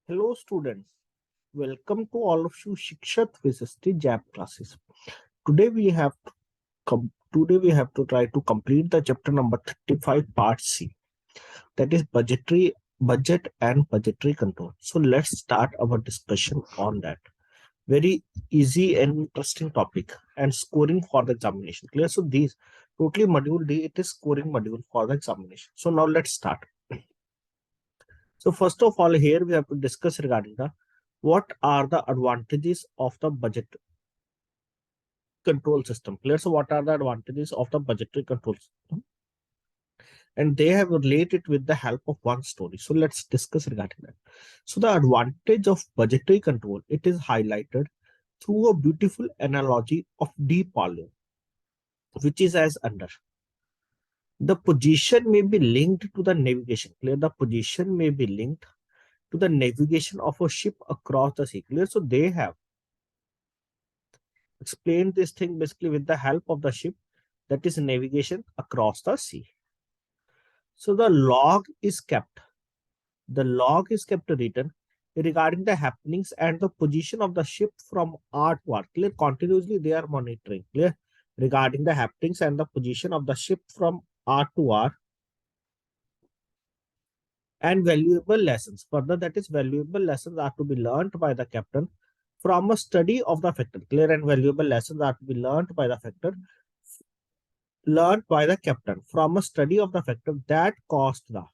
Hello students, welcome to all of you Shiksha 360 JAP classes. Today we have to try to complete the chapter number 35 part C, that is budget and budgetary control. So let's start our discussion on that. Very easy and interesting topic and scoring for the examination. Clear? So these totally module D, it is scoring module for the examination. So now let's start. So first of all, here we have to discuss regarding the what are the advantages of the budget control system. Clear? So what are the advantages of the budgetary control system? And they have related with the help of one story. So let's discuss regarding that. So the advantage of budgetary control, it is highlighted through a beautiful analogy of deep volume, which is as under. The position may be linked to the navigation. Clear? The position may be linked to the navigation of a ship across the sea. Clear? So they have explained this thing basically with the help of the ship, that is navigation across the sea. So the log is kept written regarding the happenings and the position of the ship from R to R. Clear? Continuously they are monitoring. Clear? Regarding the happenings and the position of the ship from R to R. And valuable lessons. Further, that is valuable lessons are to be learned by the captain from a study of the factor. Clear? And valuable lessons are to be learned by the captain from a study of the factor that caused the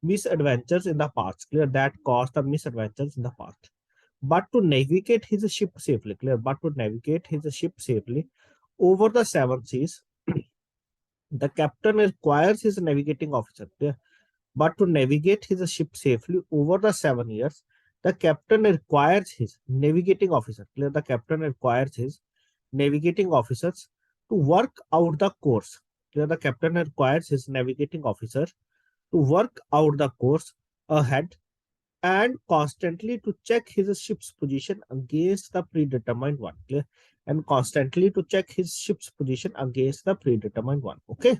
misadventures in the past. Clear? That caused the misadventures in the past. But to navigate his ship safely. Clear? But to navigate his ship safely over the seven seas, the captain requires his navigating officer. Clear? But to navigate his ship safely over the 7 years, the captain requires his navigating officer. Clear? The captain requires his navigating officers to work out the course. Clear? The captain requires his navigating officer to work out the course ahead and constantly to check his ship's position against the predetermined one. Clear? And constantly to check his ship's position against the predetermined one. Okay.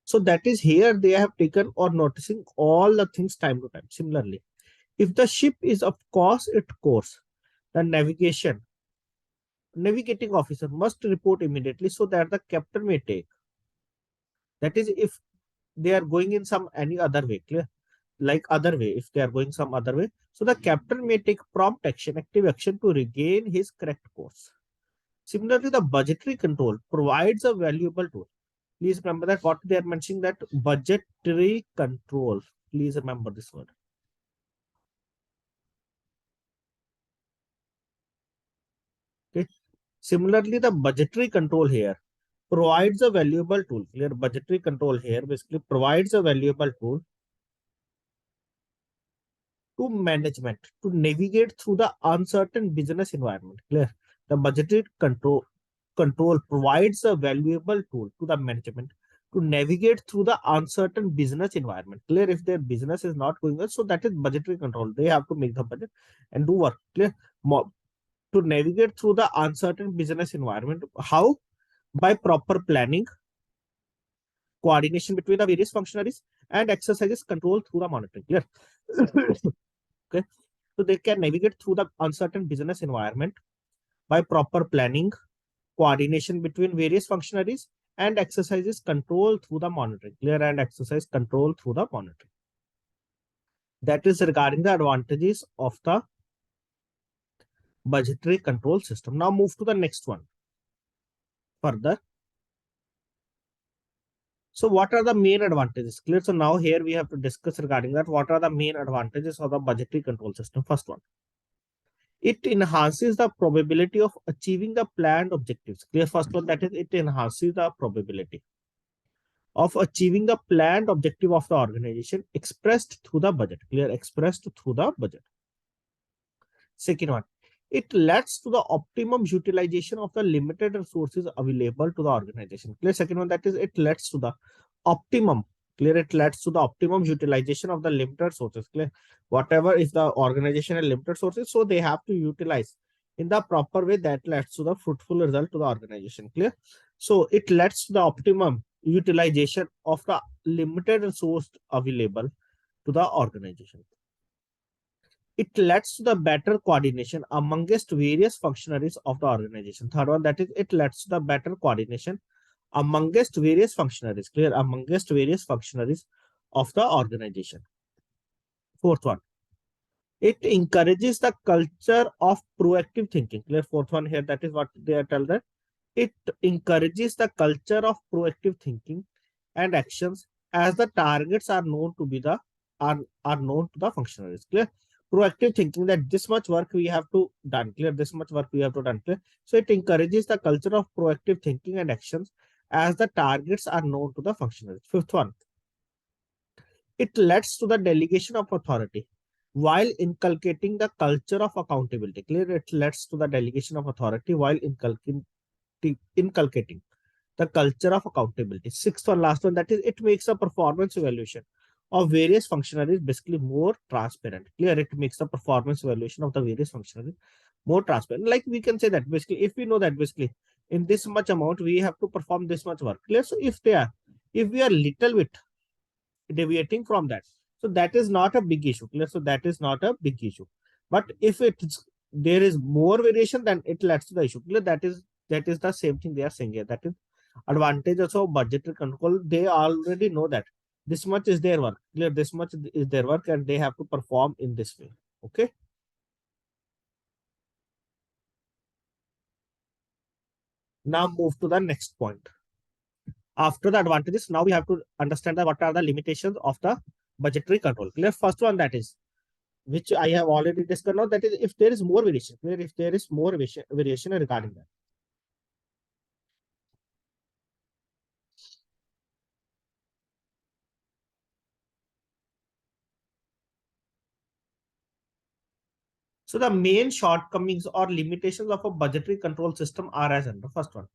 So that is here they have taken or noticing all the things time to time. Similarly, if the ship is of course its course, the navigating officer must report immediately so that the captain may take. That is, if they are going in some any other way, clear? Like other way, if they are going some other way, so the captain may take prompt action, active action to regain his correct course. Similarly, the budgetary control provides a valuable tool. Please remember that what they are mentioning, that budgetary control. Please remember this word. Okay. Similarly, the budgetary control here provides a valuable tool. Clear? Budgetary control here basically provides a valuable tool to management to navigate through the uncertain business environment. Clear? The budgetary control provides a valuable tool to the management to navigate through the uncertain business environment. Clear? If their business is not going well, so that is budgetary control. They have to make the budget and do work. Clear? To navigate through the uncertain business environment. How? By proper planning, coordination between the various functionaries, and exercises control through the monitoring. Clear? Okay. So they can navigate through the uncertain business environment by proper planning, coordination between various functionaries, and exercises control through the monitoring. Clear? And exercise control through the monitoring. That is regarding the advantages of the budgetary control system. Now move to the next one. Further. So what are the main advantages? Clear? So now here we have to discuss regarding that. What are the main advantages of the budgetary control system? First one. It enhances the probability of achieving the planned objectives. Clear? First one, that is, it enhances the probability of achieving the planned objective of the organization expressed through the budget. Clear? Expressed through the budget. Second one, it leads to the optimum utilization of the limited resources available to the organization. Clear? Second one, that is, it leads to the optimum. Clear? It leads to the optimum utilization of the limited resources. Clear? Whatever is the organization and limited sources, so they have to utilize in the proper way. That leads to the fruitful result to the organization. Clear? So it leads to the optimum utilization of the limited resource available to the organization. It leads to the better coordination amongst various functionaries of the organization. Third one, that is, it leads to the better coordination amongst various functionaries, clear, amongst various functionaries of the organization. Fourth one, it encourages the culture of proactive thinking, clear. Fourth one here, that is what they are tell that it encourages the culture of proactive thinking and actions as the targets are known to be the are known to the functionaries, clear. Proactive thinking, that this much work we have to done, clear, this much work we have to done, clear. So it encourages the culture of proactive thinking and actions as the targets are known to the functionaries. Fifth one, it leads to the delegation of authority while inculcating the culture of accountability, clear. It leads to the delegation of authority while inculcating the culture of accountability. Sixth one, last one, that is, it makes a performance evaluation of various functionaries basically more transparent, clear. It makes the performance evaluation of the various functionaries more transparent. Like we can say that basically, if we know that basically in this much amount we have to perform this much work, clear. So if we are little bit deviating from that, so that is not a big issue, clear. So that is not a big issue. But if there is more variation, then it leads to the issue, clear. That is the same thing they are saying here. That is advantages of budgetary control. They already know that this much is their work, clear. This much is their work and they have to perform in this way. Okay. Now move to the next point. After the advantages, now we have to understand that what are the limitations of the budgetary control, clear. First one, that is, which I have already discussed now, that is, if there is more variation, clear, if there is more variation regarding that. So the main shortcomings or limitations of a budgetary control system are as under. First one,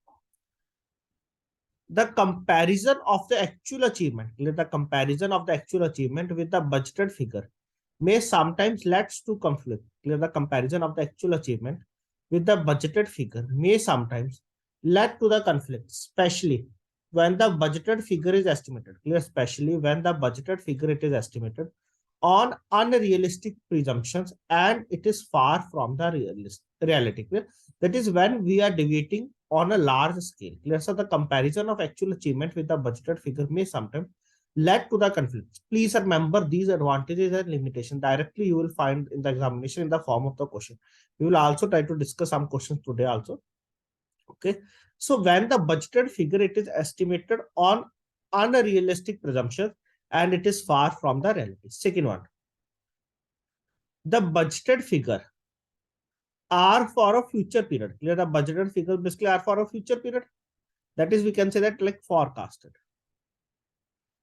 the comparison of the actual achievement, the comparison of the actual achievement with the budgeted figure may sometimes lead to conflict. Clear, the comparison of the actual achievement with the budgeted figure may sometimes lead to the conflict, especially when the budgeted figure is estimated. Clear, especially when the budgeted figure it is estimated on unrealistic presumptions and it is far from the reality. Clear? That is when we are deviating on a large scale. Clear? So the comparison of actual achievement with the budgeted figure may sometimes lead to the conflicts. Please remember these advantages and limitations. Directly you will find in the examination in the form of the question. We will also try to discuss some questions today also. Okay. So when the budgeted figure it is estimated on unrealistic presumptions and it is far from the reality. Second one, the budgeted figure are for a future period. Clear, the budgeted figure basically are for a future period. That is, we can say that like forecasted.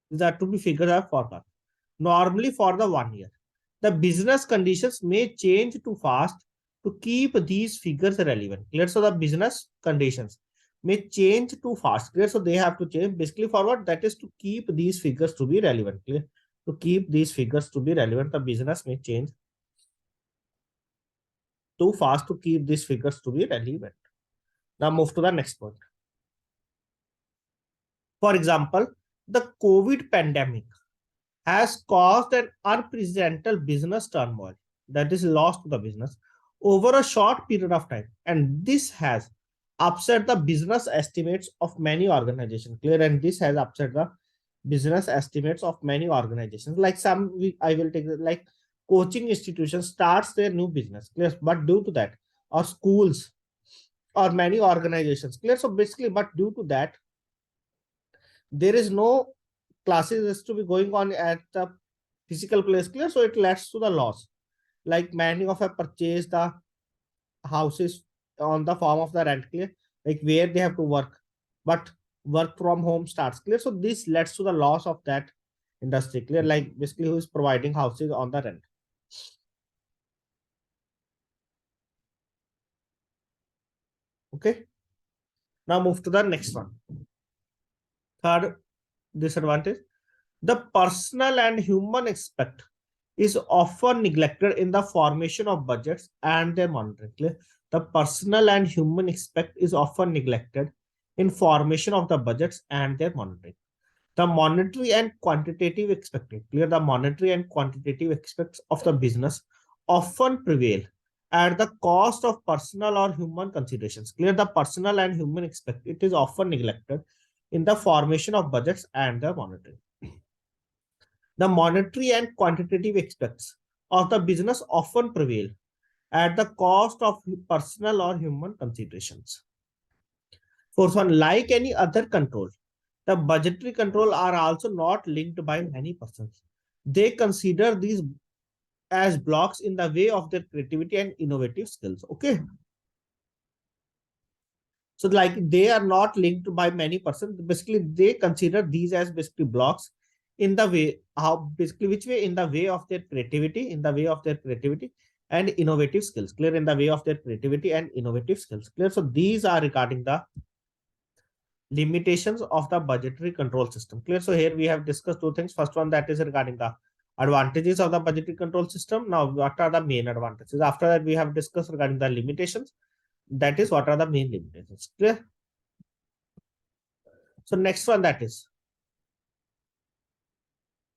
These are to be figures are forecast. Normally for the 1 year. The business conditions may change too fast to keep these figures relevant. Clear, so the business conditions may change too fast. Clear, so they have to change basically for what? That is to keep these figures to be relevant. Clear, to keep these figures to be relevant, the business may change too fast to keep these figures to be relevant. Now move to the next point. For example, the COVID pandemic has caused an unprecedented business turmoil, that is loss to the business, over a short period of time. And this has upset the business estimates of many organizations. Clear, and this has upset the business estimates of many organizations. Like I will take like coaching institutions starts their new business. Clear, but due to that, or schools or many organizations. Clear, so basically, but due to that, there is no classes is to be going on at the physical place. Clear, so it leads to the loss. Like many of have purchased the houses on the form of the rent. Clear, like where they have to work, but work from home starts. Clear, so this leads to the loss of that industry. Clear, like basically who is providing houses on the rent. Okay, now move to the next one. Third disadvantage, the personal and human aspect is often neglected in the formation of budgets and their monitoring. The personal and human aspect is often neglected in formation of the budgets and their monitoring. The monetary and quantitative expected. Clear, the monetary and quantitative aspects of the business often prevail at the cost of personal or human considerations. Clear, the personal and human aspect, it is often neglected in the formation of budgets and the monetary. The monetary and quantitative aspects of the business often prevail at the cost of personal or human considerations. Fourth one, like any other control, the budgetary control are also not linked by many persons. They consider these as blocks in the way of their creativity and innovative skills. Okay. So like they are not linked by many persons. Basically, they consider these as basically blocks in the way, how basically which way, in the way of their creativity, in the way of their creativity and innovative skills. Clear, in the way of their creativity and innovative skills. Clear. So these are regarding the limitations of the budgetary control system. Clear. So here we have discussed two things. First one, that is regarding the advantages of the budgetary control system. Now, what are the main advantages? After that, we have discussed regarding the limitations. That is, what are the main limitations? Clear. So next one, that is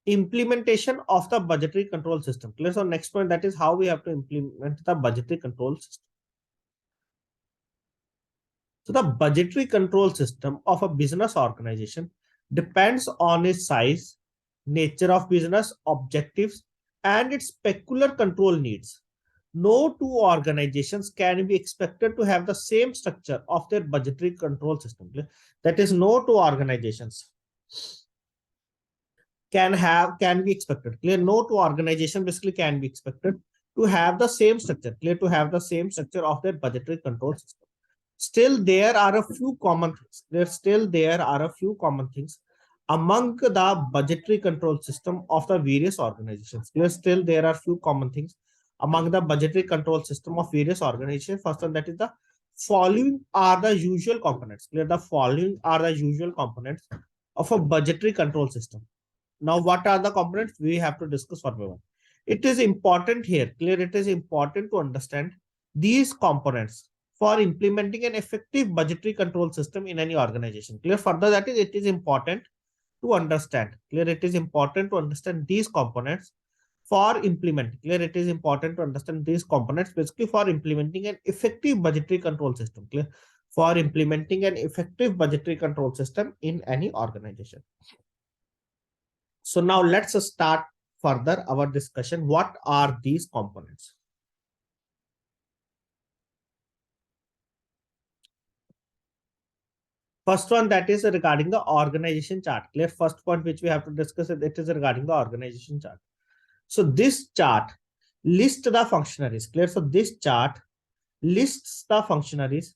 implementation of the budgetary control system. Clear. So next point, that is how we have to implement the budgetary control system. So the budgetary control system of a business organization depends on its size, nature of business, objectives, and its peculiar control needs. No two organizations can be expected to have the same structure of their budgetary control system. That is, no two organizations can be expected. Clear. No two organization basically can be expected to have the same structure. Clear. To have the same structure of their budgetary control system. Still, there are a few common things. There are a few common things among the budgetary control system of the various organizations. Still, there are few common things among the budgetary control system of various organizations. First one, that is the following are the usual components. Clear. The following are the usual components of a budgetary control system. Now, what are the components? We have to discuss one by one. It is important here. Clear. It is important to understand these components for implementing an effective budgetary control system in any organization. Clear. Further, that is, it is important to understand. Clear. It is important to understand these components for implementing. Clear. It is important to understand these components basically for implementing an effective budgetary control system. Clear. For implementing an effective budgetary control system in any organization. So now let's start further our discussion. What are these components? First one, that is regarding the organization chart. Clear. First point which we have to discuss, it is regarding the organization chart. So this chart lists the functionaries. Clear. So this chart lists the functionaries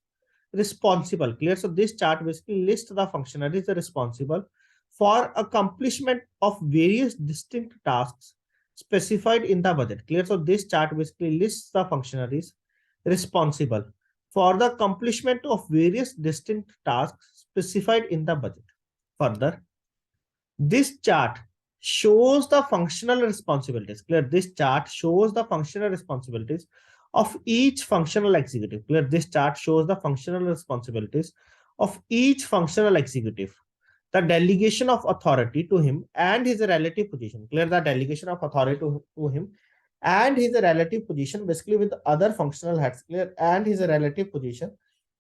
responsible. Clear. So this chart basically lists the functionaries responsible for accomplishment of various distinct tasks specified in the budget. Clear. So this chart basically lists the functionaries responsible for the accomplishment of various distinct tasks specified in the budget. Further, this chart shows the functional responsibilities. Clear. This chart shows the functional responsibilities of each functional executive. Clear. This chart shows the functional responsibilities of each functional executive, the delegation of authority to him and his relative position. Clear. The delegation of authority to him and his relative position basically with other functional heads. Clear. And his relative position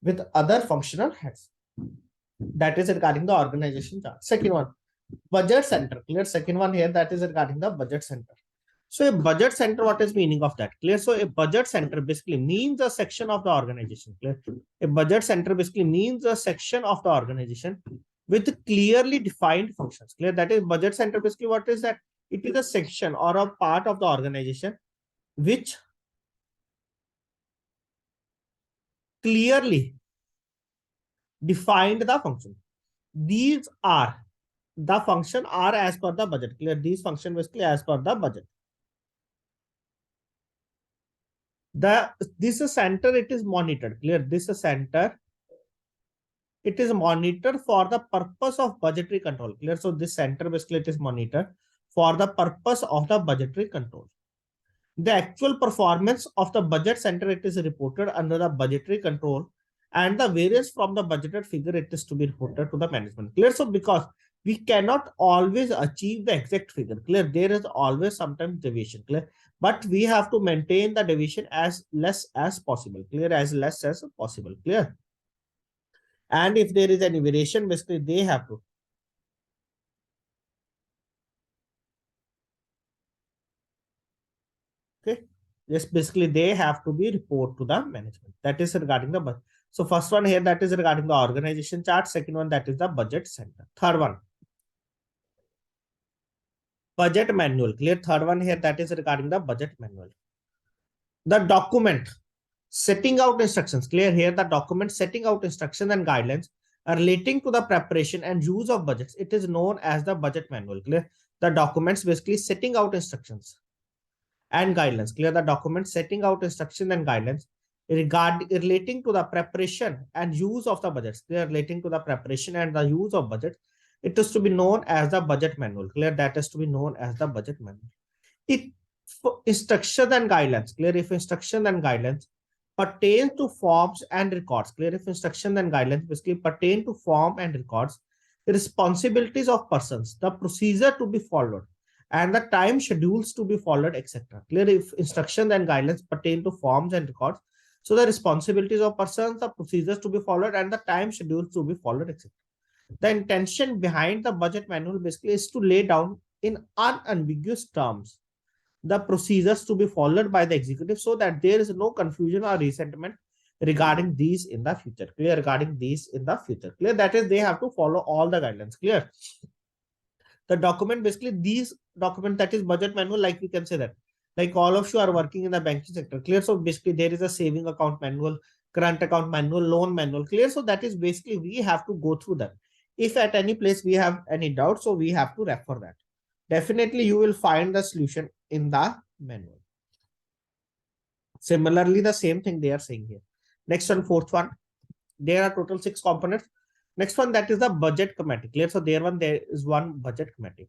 with other functional heads. That is regarding the organization chart. Second one, budget center. Clear. Second one here, that is regarding the budget center. So a budget center, what is meaning of that? Clear. So a budget center basically means a section of the organization. Clear. A budget center basically means a section of the organization with clearly defined functions. Clear. That is budget center basically what is that? It is a section or a part of the organization which clearly defined the function. These are the function are as per the budget. Clear. These function basically as per the budget. This center, it is monitored. Clear. This center, it is monitored for the purpose of budgetary control. Clear. So this center basically it is monitored for the purpose of the budgetary control. The actual performance of the budget center, it is reported under the budgetary control, and the variance from the budgeted figure, it is to be reported to the management. Clear. So because We cannot always achieve the exact figure. Clear? There is always sometimes deviation. Clear? But we have to maintain the deviation as less as possible. Clear? As less as possible. Clear? And if there is any variation, basically they have to. Okay. Yes, basically they have to be report to the management. That is regarding the budget. So first one here, that is regarding the organization chart. Second one, that is the budget center. Third one, budget manual. Clear? Third one here, that is regarding the budget manual. The document setting out instructions. Clear? Here the document setting out instructions and guidelines relating to the preparation and use of budgets. It is known as the budget manual. Clear? The documents basically setting out instructions and guidelines. Clear? The documents setting out instructions and guidelines relating to the preparation and use of the budgets. Clear? Relating to the preparation and the use of budget. It is to be known as the budget manual. Clear? That is to be known as the budget manual. If instructions and guidelines. Clear? If instructions and guidelines pertain to forms and records. Clear? If instructions and guidelines basically pertain to form and records, the responsibilities of persons, the procedure to be followed, and the time schedules to be followed, etc. Clear? If instructions and guidelines pertain to forms and records, so the responsibilities of persons, the procedures to be followed, and the time schedules to be followed, etc. The intention behind the budget manual basically is to lay down in unambiguous terms the procedures to be followed by the executive so that there is no confusion or resentment regarding these in the future. Clear? Regarding these in the future. Clear? That is, they have to follow all the guidelines. Clear? The document basically, these document, that is budget manual, like we can say that like all of you are working in the banking sector. Clear? So basically there is a saving account manual, current account manual, loan manual. Clear? So that is basically we have to go through that. If at any place we have any doubt, so we have to refer that. Definitely you will find the solution in the manual. Similarly, the same thing they are saying here. Next one, fourth one. There are total 6 components. Next one, that is the budget committee. Clear? So there is one budget committee.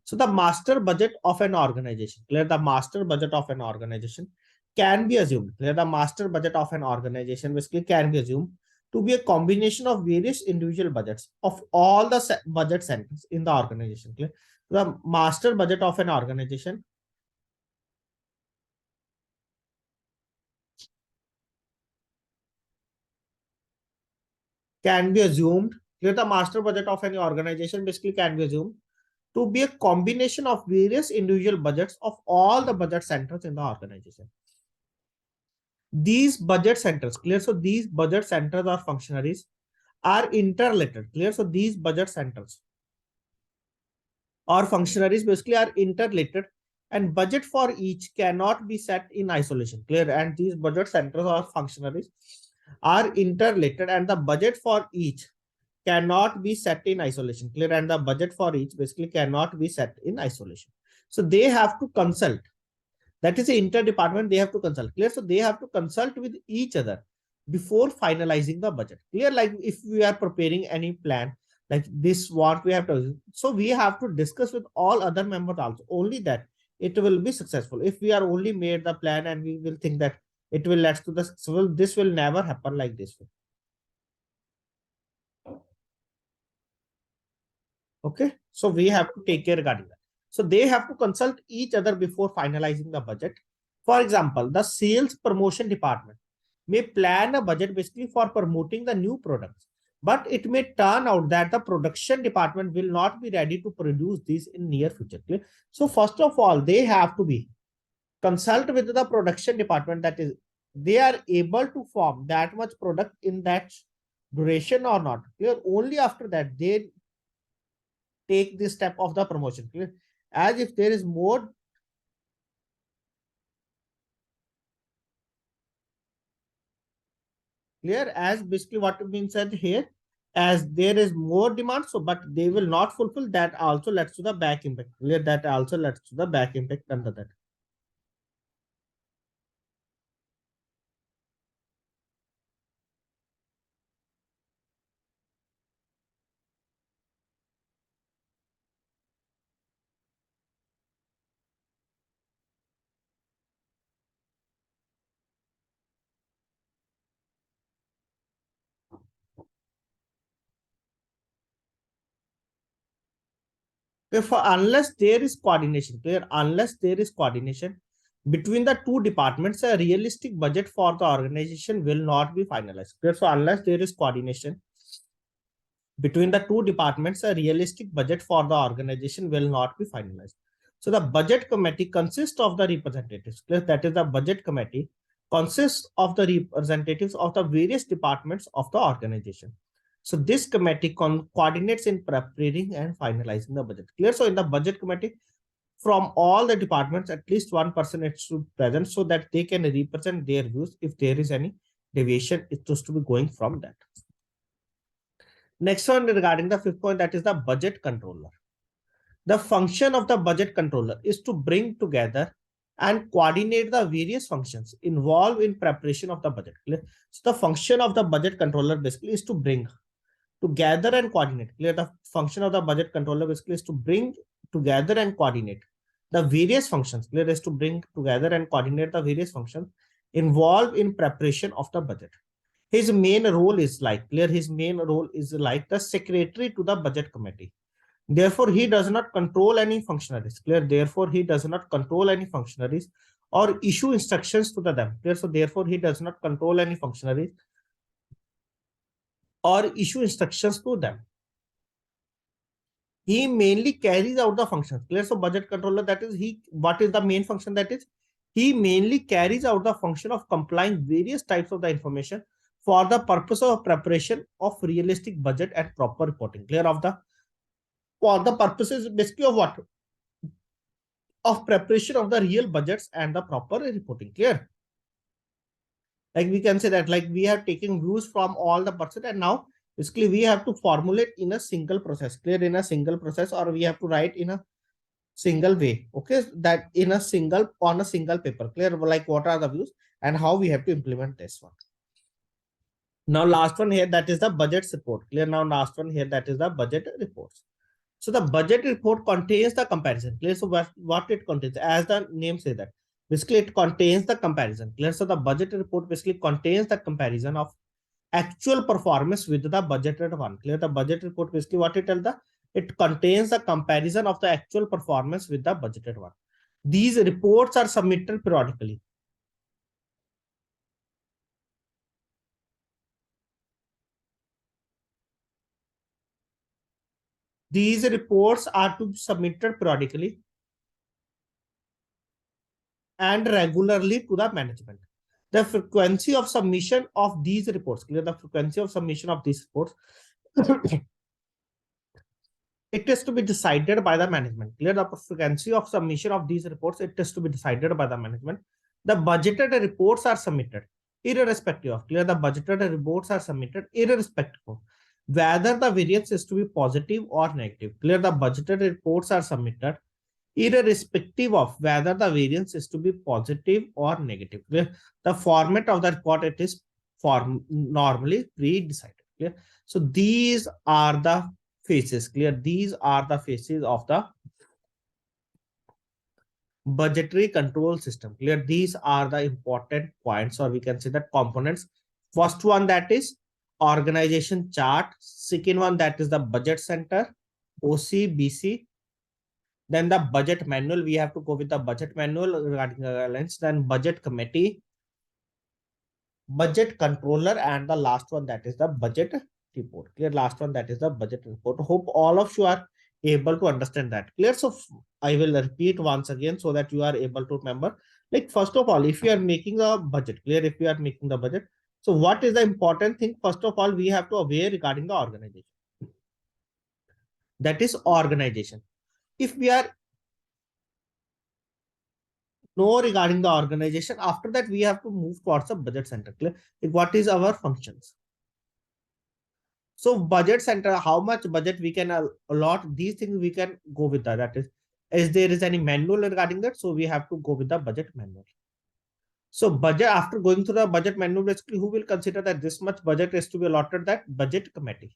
So the master budget of an organization. Clear? The master budget of an organization can be assumed. Clear? The master budget of an organization basically can be assumed to be a combination of various individual budgets of all the budget centers in the organization. Clear? The master budget of an organization can be assumed. Clear? The master budget of any organization basically can be assumed to be a combination of various individual budgets of all the budget centers in the organization. These budget centers, clear? So these budget centers or functionaries are interrelated. Clear? So these budget centers or functionaries basically are interrelated, and budget for each cannot be set in isolation. Clear? And these budget centers or functionaries are interrelated, and the budget for each cannot be set in isolation. Clear? And the budget for each basically cannot be set in isolation. So they have to consult. That is the interdepartment, they have to consult. Clear? So they have to consult with each other before finalizing the budget. Clear? Like if we are preparing any plan, like this, what we have to, so we have to discuss with all other members also. Only that it will be successful. If we are only made the plan and we will think that it will lead to the successful, this will never happen like this. Okay. So we have to take care regarding that. So they have to consult each other before finalizing the budget. For example, the sales promotion department may plan a budget basically for promoting the new products, but it may turn out that the production department will not be ready to produce these in near future. So first of all, they have to be consult with the production department, that is they are able to form that much product in that duration or not. Clear? Only after that they take this step of the promotion. Clear? As if there is more, clear, as basically what means said here, as there is more demand, so but they will not fulfill that, also leads to the back impact. Clear? That also leads to the back impact under that. If unless there is coordination, clear, unless there is coordination between the two departments, a realistic budget for the organization will not be finalized. Clear? So unless there is coordination between the two departments, a realistic budget for the organization will not be finalized. So the budget committee consists of the representatives. Clear? That is, the budget committee consists of the representatives of the various departments of the organization. So this committee coordinates in preparing and finalizing the budget. Clear? So in the budget committee, from all the departments, at least one person is to present so that they can represent their views. If there is any deviation, it has to be going from that. Next one regarding the fifth point, that is the budget controller. The function of the budget controller is to bring together and coordinate the various functions involved in preparation of the budget. Clear? So the function of the budget controller basically is to bring together and coordinate. Clear? The function of the budget controller basically is to bring together and coordinate the various functions. Clear? Is to bring together and coordinate the various functions involved in preparation of the budget. His main role is like, clear, his main role is like the secretary to the budget committee. Therefore, he does not control any functionaries. Clear? Therefore, he does not control any functionaries or issue instructions to them. Clear? So therefore, he does not control any functionaries or issue instructions to them. He mainly carries out the functions. Clear? So budget controller, that is, what is the main function? That is, he mainly carries out the function of complying various types of the information for the purpose of preparation of realistic budget and proper reporting. Clear? For the purposes basically of what? Of preparation of the real budgets and the proper reporting. Clear? Like we can say that, like, we have taken views from all the person, and now basically we have to formulate in a single process. Clear? In a single process, or we have to write in a single way. Okay, that in a single, on a single paper. Clear? Like, what are the views and how we have to implement this one. Now last one here, that is the budget report. Clear? Now last one here, that is the budget reports. So the budget report contains the comparison. Clear? So what it contains, as the name says, that basically it contains the comparison. Clear? So the budget report basically contains the comparison of actual performance with the budgeted one. Clear? The budget report basically what it tells, it contains the comparison of the actual performance with the budgeted one. These reports are submitted periodically. These reports are to be submitted periodically and regularly to the management. The frequency of submission of these reports, clear, the frequency of submission of these reports, it is to be decided by the management. Clear? The frequency of submission of these reports, it is to be decided by the management. The budgeted reports are submitted irrespective of, clear, the budgeted reports are submitted irrespective of whether the variance is to be positive or negative. Clear? The budgeted reports are submitted irrespective of whether the variance is to be positive or negative. Clear? The format of the report, it is normally pre-decided. Clear? So these are the phases. Clear? These are the phases of the budgetary control system. Clear? These are the important points, or we can say that components. First one, that is organization chart. Second one, that is the budget center, OCBC. Then the budget manual, we have to go with the budget manual regarding the guidelines. Then budget committee, budget controller, and the last one, that is the budget report. Clear? Last one, that is the budget report. Hope all of you are able to understand that. Clear? So I will repeat once again so that you are able to remember. Like, first of all, if you are making a budget, clear, if you are making the budget, so what is the important thing? First of all, we have to aware regarding the organization. That is organization. If we are know regarding the organization, after that we have to move towards the budget center. Clear? Like, what is our functions? So budget center, how much budget we can allot, these things we can go with that. That is there is any manual regarding that? So we have to go with the budget manual. So budget, after going through the budget manual, basically who will consider that this much budget is to be allotted? That budget committee.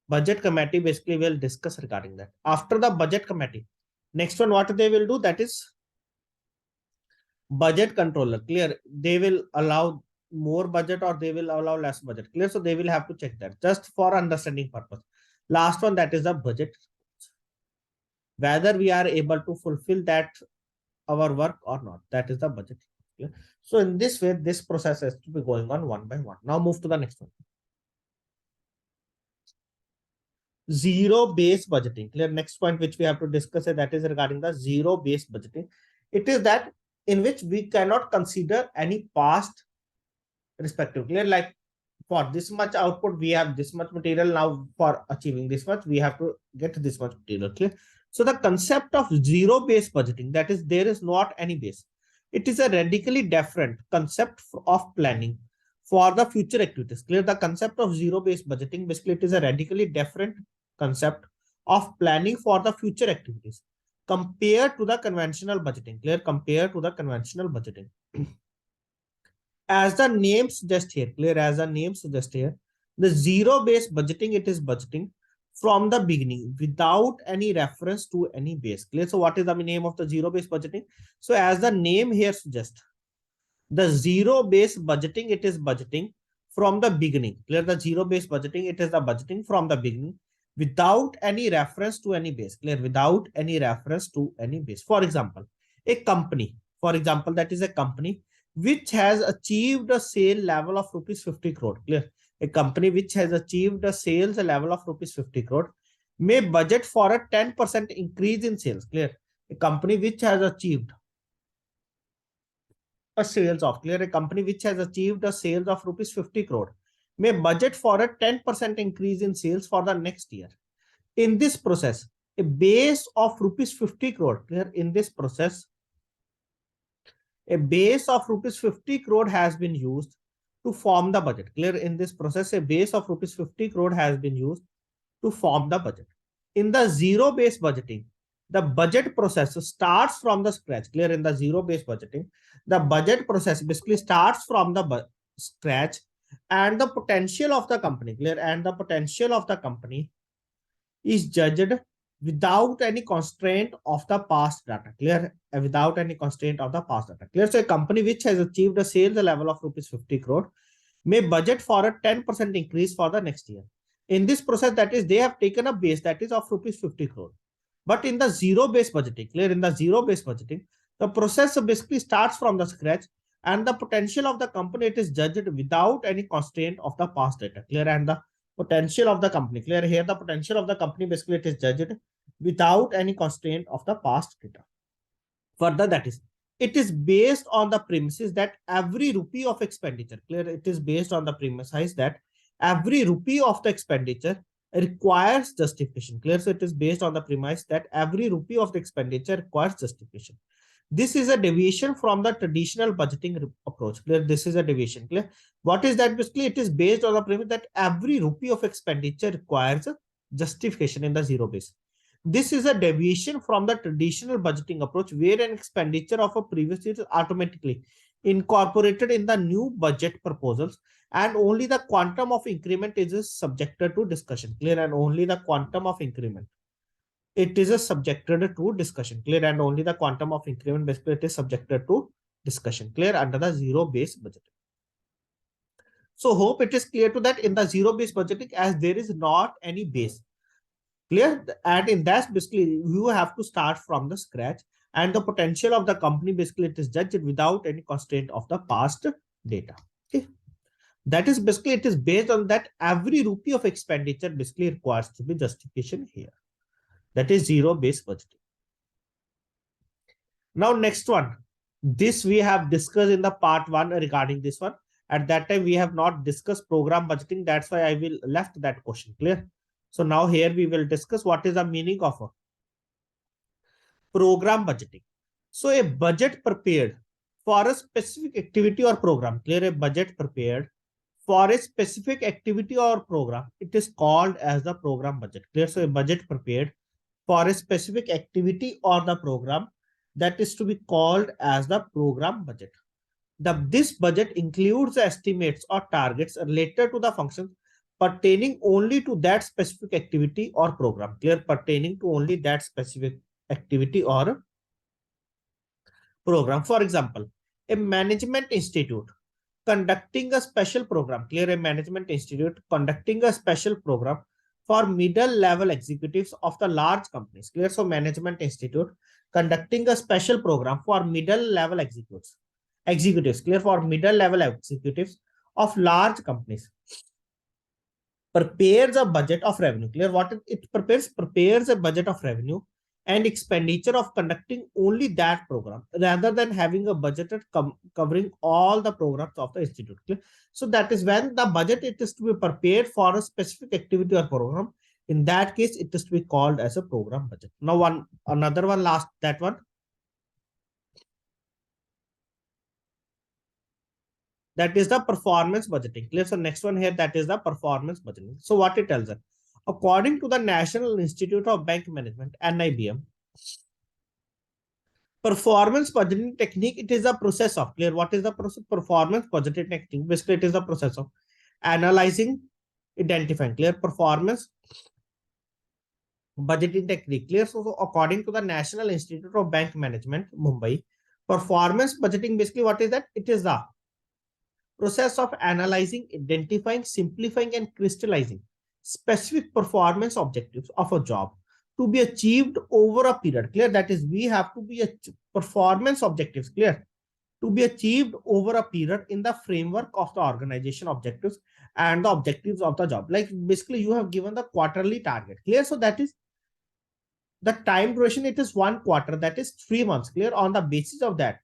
Budget committee basically will discuss regarding that. After the budget committee, next one, what they will do, that is budget controller. Clear? They will allow more budget or they will allow less budget. Clear? So they will have to check that just for understanding purpose. Last one, that is the budget. whether we are able to fulfill that our work or not. That is the budget. Okay? So in this way, this process has to be going on one by one. Now move to the next one. Zero based budgeting. Clear. Next point which we have to discuss is that is regarding the zero based budgeting. It is that in which we cannot consider any past respective. Clear. Like for this much output, we have this much material. Now for achieving this much, we have to get this much material. Clear. So the concept of zero based budgeting, that is there is not any base. It is a radically different concept of planning for the future activities. Clear. The concept of zero based budgeting, basically it is a radically different concept of planning for the future activities compared to the conventional budgeting. Clear. Compared to the conventional budgeting. As the name suggests here, clear, as the name suggests here, the zero based budgeting, it is budgeting from the beginning without any reference to any base. Clear. So what is the name of the zero based budgeting? So as the name here suggests, the zero based budgeting, it is budgeting from the beginning. Clear. The zero based budgeting, it is the budgeting from the beginning without any reference to any base. Clear. Without any reference to any base. For example, a company, for example, that is a company which has achieved a sale level of rupees 50 crore. Clear. A company which has achieved a sales level of rupees 50 crore may budget for a 10% increase in sales. Clear. A company which has achieved a sales of, clear, a company which has achieved a sales of rupees 50 crore may budget for a 10% increase in sales for the next year. In this process, a base of rupees 50 crore, clear, in this process, a base of rupees 50 crore has been used to form the budget. Clear. In this process, a base of rupees 50 crore has been used to form the budget. In the zero based budgeting, the budget process starts from the scratch. Clear. In the zero based budgeting, the budget process basically starts from the scratch, and the potential of the company, clear, and the potential of the company is judged without any constraint of the past data. Clear. Without any constraint of the past data. Clear. So a company which has achieved a sales level of rupees 50 crore may budget for a 10% increase for the next year. In this process, that is, they have taken a base that is of rupees 50 crore. But in the zero based budgeting, clear, in the zero based budgeting, the process basically starts from the scratch, and the potential of the company, it is judged without any constraint of the past data. Clear. And the potential of the company, clear, here the potential of the company basically it is judged without any constraint of the past data. Further, that is, it is based on the premises that every rupee of expenditure, clear, it is based on the premises that every rupee of the expenditure requires justification. Clear. So it is based on the premise that every rupee of the expenditure requires justification. This is a deviation from the traditional budgeting approach. Clear. This is a deviation. Clear. What is that? Basically, it is based on the premise that every rupee of expenditure requires justification in the zero base. This is a deviation from the traditional budgeting approach, where an expenditure of a previous year is automatically incorporated in the new budget proposals, and only the quantum of increment is subjected to discussion. Clear. And only the quantum of increment, it is subjected to discussion. Clear. And only the quantum of increment basically it is subjected to discussion. Clear. Under the zero based budgeting. So hope it is clear to that in the zero based budgeting, as there is not any base. Clear. And in that, basically you have to start from the scratch, and the potential of the company basically it is judged without any constraint of the past data. Okay. That is basically it is based on that every rupee of expenditure basically requires to be justification here. That is zero based budgeting. Now next one, this we have discussed in the part 1 regarding this one. At that time we have not discussed program budgeting, that's why I will left that question. Clear. So now here we will discuss what is the meaning of a program budgeting. So a budget prepared for a specific activity or program. Clear. A budget prepared for a specific activity or program, it is called as the program budget. Clear. So a budget prepared for a specific activity or the program, that is to be called as the program budget. This budget includes estimates or targets related to the functions pertaining only to that specific activity or program. Clear. Pertaining to only that specific activity or program. For example, a management institute conducting a special program. Clear. A management institute conducting a special program for middle level executives of the large companies. Clear? So Management Institute conducting a special program for middle level executives, clear, for middle level executives of large companies. Prepares a budget of revenue. Clear? What it prepares a budget of revenue and expenditure of conducting only that program rather than having a budgeted covering all the programs of the institute. Clear? So that is when the budget it is to be prepared for a specific activity or program. In that case, it is to be called as a program budget. Now another one, last, that one, that is the performance budgeting. Clear? So next one here, that is the performance budgeting. So what it tells us, according to the National Institute of Bank Management, NIBM, performance budgeting technique, it is a process of, clear, what is the process? Performance budgeting technique, basically it is the process of analyzing, identifying, clear, performance budgeting technique. Clear? So according to the National Institute of Bank Management, Mumbai, performance budgeting, basically what is that? It is the process of analyzing, identifying, simplifying, and crystallizing specific performance objectives of a job to be achieved over a period. Clear? That is, we have to be a performance objectives, clear, to be achieved over a period in the framework of the organization objectives and the objectives of the job. Like basically you have given the quarterly target. Clear? So that is the time duration, it is 1 quarter, that is 3 months. Clear? On the basis of that,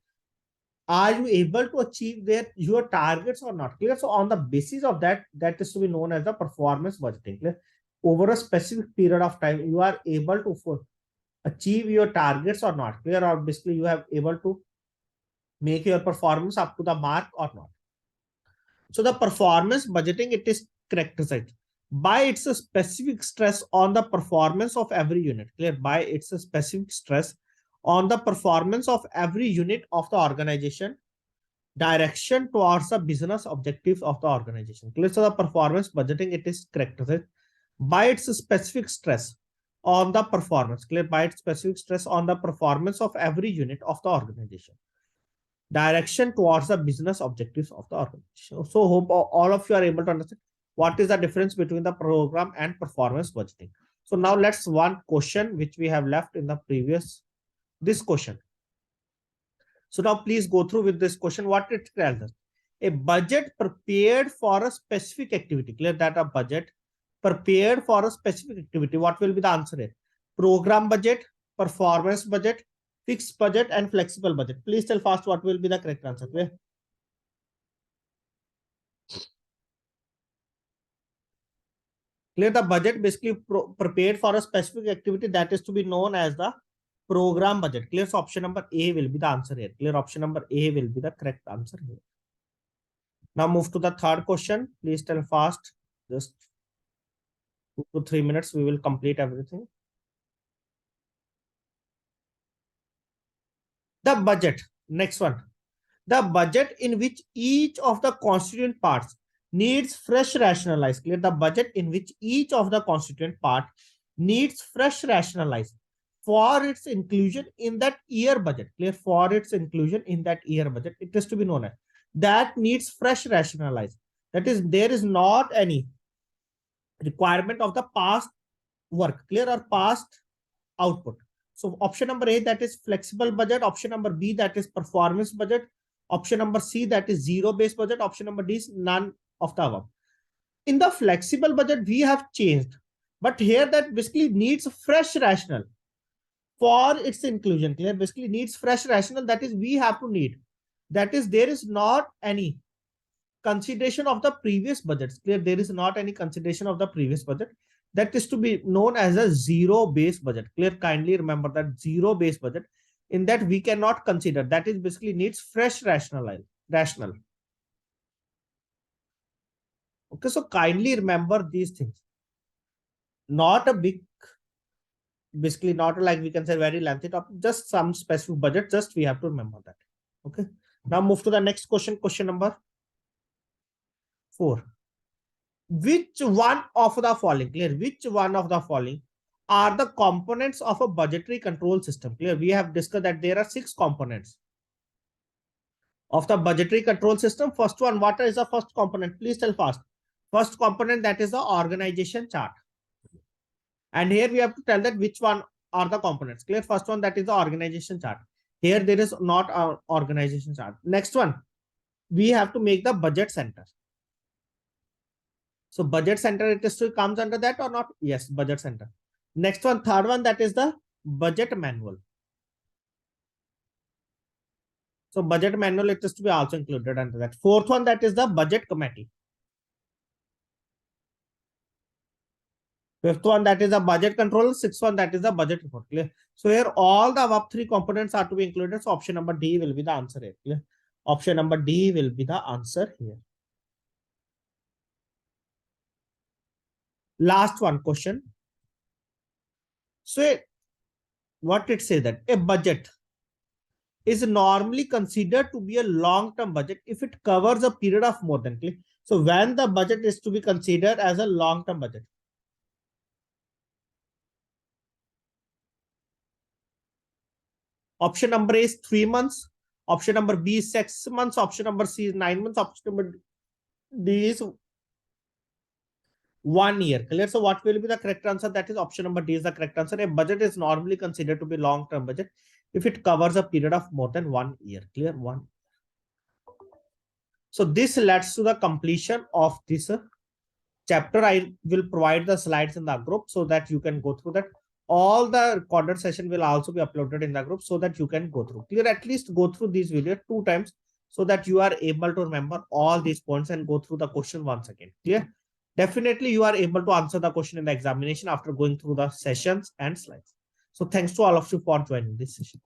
are you able to achieve your targets or not? Clear? So on the basis of that, that is to be known as the performance budgeting. Clear? Over a specific period of time, you are able to achieve your targets or not. Clear? Or basically you have able to make your performance up to the mark or not. So the performance budgeting, it is characterized by its specific stress on the performance of every unit. Clear? By its specific stress on the performance of every unit of the organization, direction towards the business objectives of the organization. Clear? So the performance budgeting, it is characterized by its specific stress on the performance. Clear? By its specific stress on the performance of every unit of the organization, direction towards the business objectives of the organization. So hope all of you are able to understand what is the difference between the program and performance budgeting. So now let's one question which we have left in the previous, this question. So now please go through with this question. What it tells us: a budget prepared for a specific activity. Clear? That a budget prepared for a specific activity. What will be the answer here? Program budget, performance budget, fixed budget, and flexible budget. Please tell fast what will be the correct answer. Clear? Clear? The budget basically prepared for a specific activity, that is to be known as the program budget. Clear? So option number A will be the answer here. Clear? Option number A will be the correct answer here. Now move to the third question. Please tell fast. Just 2 to 3 minutes. We will complete everything. The budget. Next one. The budget in which each of the constituent parts needs fresh rationalized. Clear? The budget in which each of the constituent part needs fresh rationalized for its inclusion in that year budget. Clear? For its inclusion in that year budget, it is to be known as that needs fresh rationalized. That is, there is not any requirement of the past work. Clear? Or past output. So option number A, that is flexible budget. Option number B, that is performance budget. Option number C, that is zero-based budget. Option number D is none of the above. In the flexible budget, we have changed, but here that basically needs fresh rationale for its inclusion. Clear? Basically needs fresh rationale, that is we have to need. That is, there is not any consideration of the previous budgets. Clear? There is not any consideration of the previous budget. That is to be known as a zero-based budget. Clear? Kindly remember that zero-based budget, in that we cannot consider. That is basically needs fresh rationale. Okay, so kindly remember these things. Not a big, basically not like we can say very lengthy topic, just some specific budget, just we have to remember that. Okay, now move to the next question. Question number 4. Which one of the following, clear, which one of the following are the components of a budgetary control system? Clear? We have discussed that there are 6 components of the budgetary control system. First one, what is the first component? Please tell fast. First component, that is the organization chart. And here we have to tell that which one are the components. Clear? First one, that is the organization chart. Here there is not an organization chart. Next one, we have to make the budget center. So budget center, it is to comes under that or not? Yes, budget center. Next one, third one, that is the budget manual. So budget manual, it is to be also included under that. Fourth one, that is the budget committee. Fifth one, that is the budget control. Sixth one, that is the budget report. Clear? So here all the above three components are to be included. So option number D will be the answer here. Clear? Option number D will be the answer here. Last one question. So what it say that a budget is normally considered to be a long-term budget if it covers a period of more than. Clear? So when the budget is to be considered as a long-term budget. Option number A is 3 months. Option number B is 6 months. Option number C is 9 months. Option number D is 1 year. Clear? So what will be the correct answer? That is option number D is the correct answer. A budget is normally considered to be long-term budget if it covers a period of more than 1 year. Clear? One. So this leads to the completion of this chapter. I will provide the slides in the group so that you can go through that. All the recorded session will also be uploaded in the group so that you can go through. Clear? At least go through this video 2 times so that you are able to remember all these points and go through the question once again. Clear? Definitely you are able to answer the question in the examination after going through the sessions and slides. So thanks to all of you for joining this session.